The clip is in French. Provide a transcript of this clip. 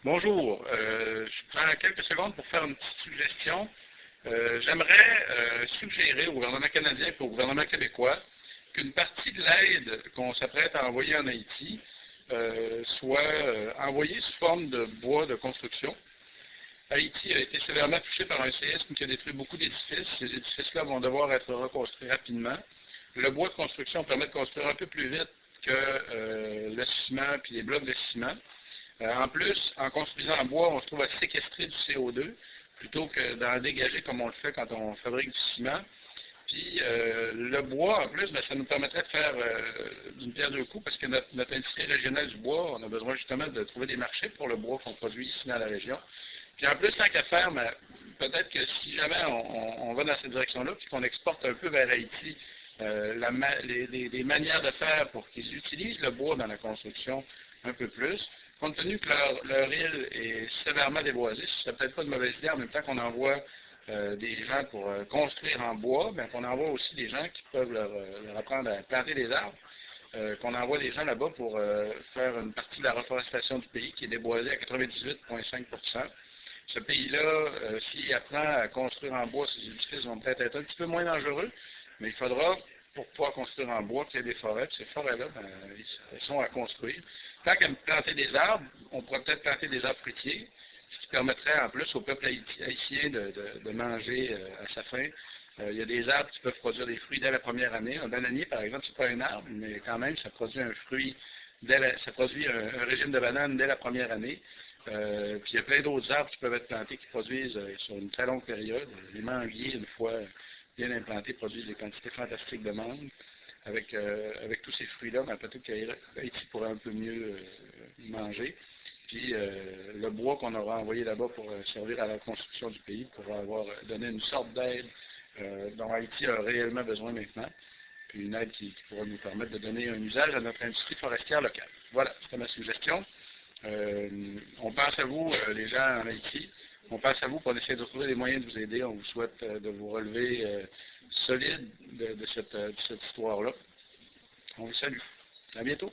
Bonjour, je prends quelques secondes pour faire une petite suggestion. J'aimerais suggérer au gouvernement canadien et au gouvernement québécois qu'une partie de l'aide qu'on s'apprête à envoyer en Haïti soit envoyée sous forme de bois de construction. Haïti a été sévèrement touché par un séisme qui a détruit beaucoup d'édifices. Ces édifices-là vont devoir être reconstruits rapidement. Le bois de construction permet de construire un peu plus vite que le ciment puis les blocs de ciment. En plus, en construisant en bois, on se trouve à séquestrer du CO2 plutôt que d'en dégager comme on le fait quand on fabrique du ciment. Puis le bois, en plus, ça nous permettrait de faire d'une pierre deux coups parce que notre industrie régionale du bois, on a besoin justement de trouver des marchés pour le bois qu'on produit ici dans la région. Puis en plus, tant qu'à faire, peut-être que si jamais on va dans cette direction-là, puis qu'on exporte un peu vers Haïti les manières de faire pour qu'ils utilisent le bois dans la construction un peu plus, compte tenu que leur île est sévèrement déboisée, ce serait peut-être pas une mauvaise idée en même temps qu'on envoie des gens pour construire en bois, bien qu'on envoie aussi des gens qui peuvent leur apprendre à planter des arbres, qu'on envoie des gens là-bas pour faire une partie de la reforestation du pays qui est déboisée à 98,5%. Ce pays-là, s'il apprend à construire en bois, ses édifices vont peut-être être un petit peu moins dangereux, mais il faudra, pour pouvoir construire en bois, qu'il y ait des forêts. Puis ces forêts-là, elles sont à construire. Tant qu'à planter des arbres, on pourrait peut-être planter des arbres fruitiers, ce qui permettrait en plus au peuple haïtien de manger à sa faim. Il y a des arbres qui peuvent produire des fruits dès la première année. Un bananier, par exemple, c'est pas un arbre, mais quand même, ça produit un fruit, ça produit un régime de bananes dès la première année. Puis il y a plein d'autres arbres qui peuvent être plantés qui produisent sur une très longue période. Les manguiers, une fois bien implantés, produisent des quantités fantastiques de mangue. Avec tous ces fruits-là, peut-être qu'Haïti pourrait un peu mieux manger. Puis le bois qu'on aura envoyé là-bas pour servir à la construction du pays pourra avoir donné une sorte d'aide dont Haïti a réellement besoin maintenant. Puis une aide qui pourra nous permettre de donner un usage à notre industrie forestière locale. Voilà, c'était ma suggestion. On pense à vous, les gens en Haïti. On pense à vous pour essayer de trouver des moyens de vous aider. On vous souhaite de vous relever solide de cette histoire-là. On vous salue. À bientôt.